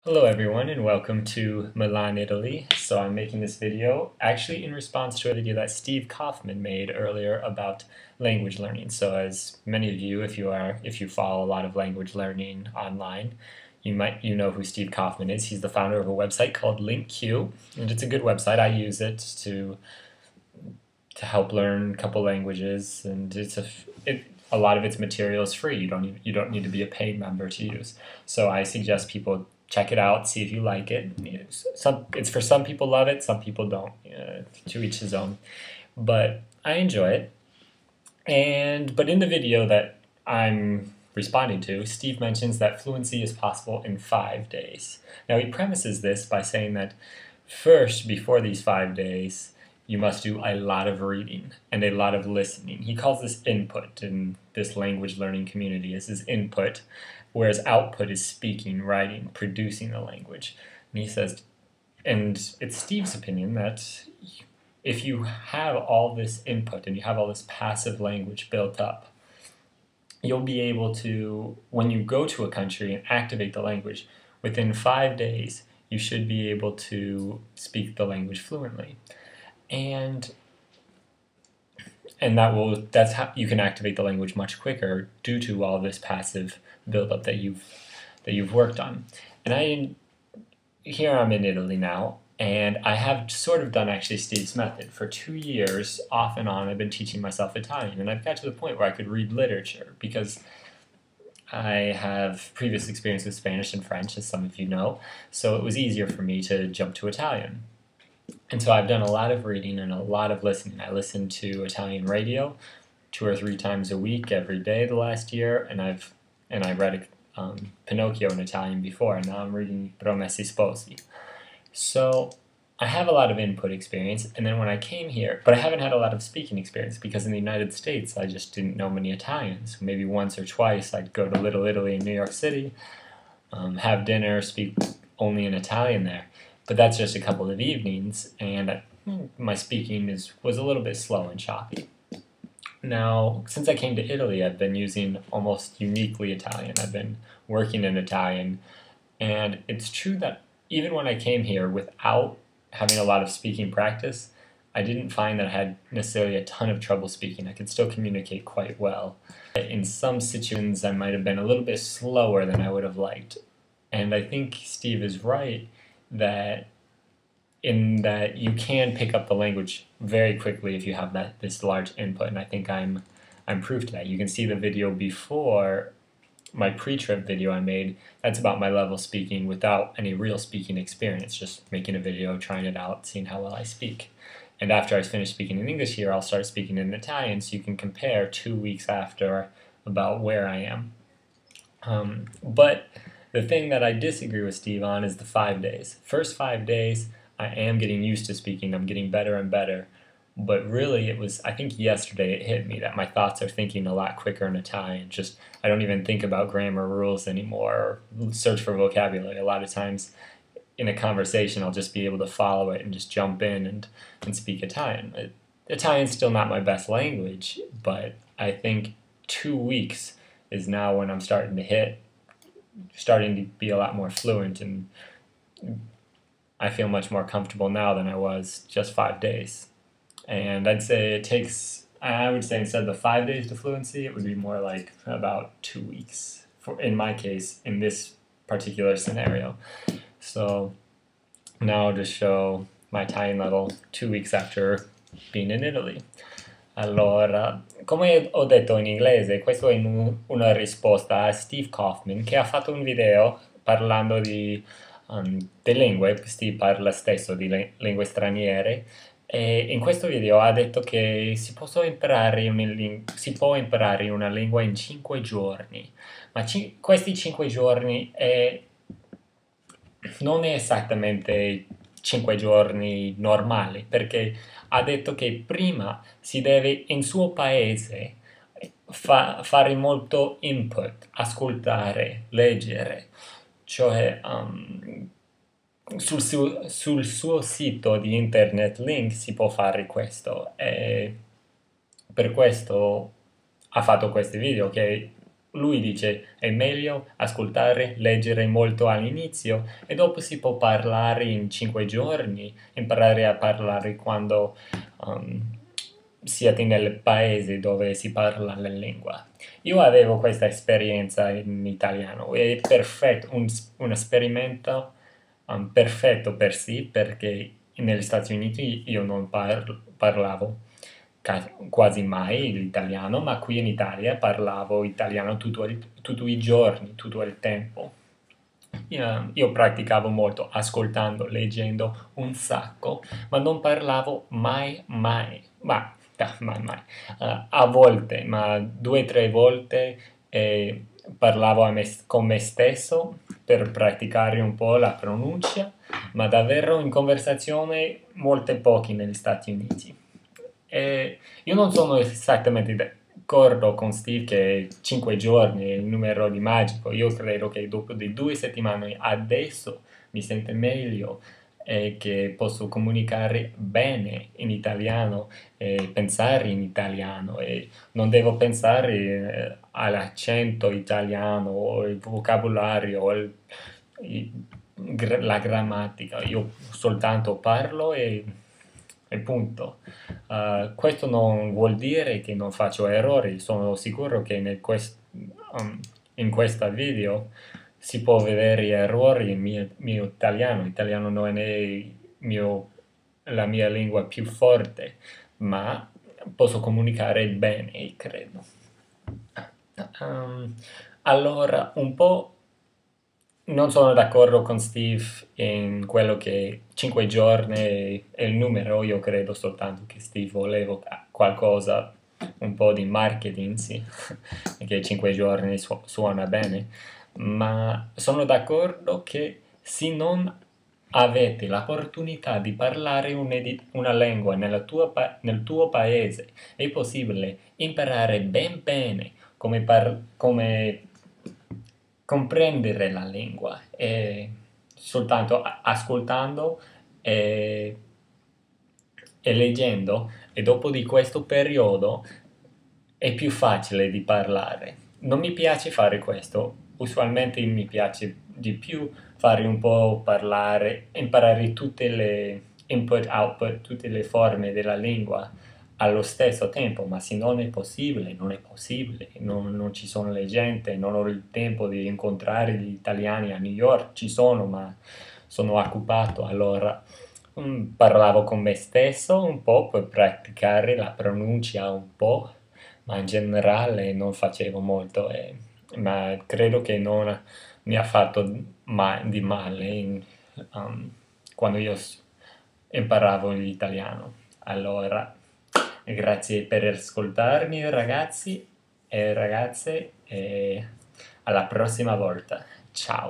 Hello everyone and welcome to Milan, Italy. So I'm making this video actually in response to a video that Steve Kaufmann made earlier about language learning. So as many of you, if you follow a lot of language learning online, you know who Steve Kaufmann is. He's the founder of a website called LinkQ, and it's a good website. I use it to help learn a couple languages, and a lot of its material is free. You don't need to be a paid member to use. So I suggest people check it out, see if you like it. It's for some people love it, some people don't. To each his own. But I enjoy it. But in the video that I'm responding to, Steve mentions that fluency is possible in 5 days. Now he premises this by saying that first, before these 5 days, you must do a lot of reading and a lot of listening. He calls this input in this language learning community. This is input, whereas output is speaking, writing, producing the language. And he says, and it's Steve's opinion that if you have all this input and you have all this passive language built up, you'll be able to, when you go to a country and activate the language, within 5 days, you should be able to speak the language fluently. And that's how you can activate the language much quicker due to all this passive buildup that you've worked on. And here I'm in Italy now, and I have sort of done actually Steve's method. For 2 years, off and on, I've been teaching myself Italian, and I've got to the point where I could read literature because I have previous experience with Spanish and French, as some of you know, so it was easier for me to jump to Italian. And so I've done a lot of reading and a lot of listening. I listened to Italian radio 2 or 3 times a week every day the last year, and I read Pinocchio in Italian before, and now I'm reading Promessi Sposi. So I have a lot of input experience, and then when I came here, but I haven't had a lot of speaking experience because in the United States I just didn't know many Italians. Maybe once or twice I'd go to Little Italy in New York City, have dinner, speak only in Italian there. But that's just a couple of evenings, and my speaking was a little bit slow and choppy. Now, since I came to Italy, I've been using almost uniquely Italian. I've been working in Italian, and it's true that even when I came here without having a lot of speaking practice, I didn't find that I had necessarily a ton of trouble speaking. I could still communicate quite well. In some situations, I might have been a little bit slower than I would have liked. And I think Steve is right that you can pick up the language very quickly if you have this large input, and I think I'm proof to that. You can see the video before my pre-trip video I made. That's about my level speaking without any real speaking experience, just making a video, trying it out, seeing how well I speak. And after I finish speaking in English here, I'll start speaking in Italian, so you can compare 2 weeks after about where I am. But the thing that I disagree with Steve on is the 5 days. First 5 days, I am getting used to speaking. I'm getting better and better. But really, I think yesterday it hit me that my thoughts are thinking a lot quicker in Italian. Just, I don't even think about grammar rules anymore or search for vocabulary. A lot of times in a conversation, I'll just be able to follow it and just jump in and speak Italian. Italian's still not my best language, but I think 2 weeks is now when I'm starting to be a lot more fluent, and I feel much more comfortable now than I was just 5 days. And I'd say I would say instead of the 5 days to fluency, it would be more like about 2 weeks, in my case, in this particular scenario. So now to show my Italian level 2 weeks after being in Italy. Allora, come ho detto in inglese, questo è una risposta a Steve Kaufmann, che ha fatto un video parlando di lingue. Steve parla spesso di lingue straniere, e in questo video ha detto che si può imparare una lingua in 5 giorni, ma questi 5 giorni non è esattamente 5 giorni normali, perché ha detto che prima si deve in suo paese fare molto input, ascoltare, leggere, cioè sul suo sito di internet link si può fare questo, e per questo ha fatto questi video che lui dice è meglio ascoltare, leggere molto all'inizio e dopo si può parlare in 5 giorni, imparare a parlare quando um, siete nel paese dove si parla la lingua. Io avevo questa esperienza in italiano, è perfetto, un esperimento perfetto per sì, perché negli Stati Uniti io non parlavo quasi mai l'italiano, ma qui in Italia parlavo italiano tutti i giorni, tutto il tempo. Io praticavo molto ascoltando, leggendo un sacco, ma non parlavo mai, mai, mai, mai. A volte, ma 2 o 3 volte parlavo con me stesso per praticare un po' la pronuncia, ma davvero in conversazione molte pochi negli Stati Uniti. Io non sono esattamente d'accordo con Steve che 5 giorni è il numero di magico. Io credo che dopo di 2 settimane adesso mi sento meglio e che posso comunicare bene in italiano e pensare in italiano e non devo pensare all'accento italiano o il vocabolario o la grammatica. Io soltanto parlo e punto. Questo non vuol dire che non faccio errori, sono sicuro che in questo video si può vedere errori in mio italiano. L'italiano non è la mia lingua più forte, ma posso comunicare bene, credo. Um, allora, un po' non sono d'accordo con Steve in quello che 5 giorni è il numero, io credo soltanto che Steve voleva qualcosa, un po' di marketing, sì, che 5 giorni suona bene, ma sono d'accordo che se non avete l'opportunità di parlare una lingua nel tuo paese, è possibile imparare ben bene come comprendere la lingua e soltanto ascoltando e, e leggendo e dopo di questo periodo è più facile di parlare. Non mi piace fare questo, usualmente mi piace di più fare un po' parlare, imparare tutte le input-output, tutte le forme della lingua allo stesso tempo, ma se non è possibile, non è possibile, non ci sono le gente, non ho il tempo di incontrare gli italiani a New York, ci sono, ma sono occupato, allora parlavo con me stesso un po' per praticare la pronuncia un po', ma in generale non facevo molto, ma credo che non mi ha fatto di male quando io imparavo l'italiano. Allora, grazie per ascoltarmi ragazzi e ragazze e alla prossima volta. Ciao!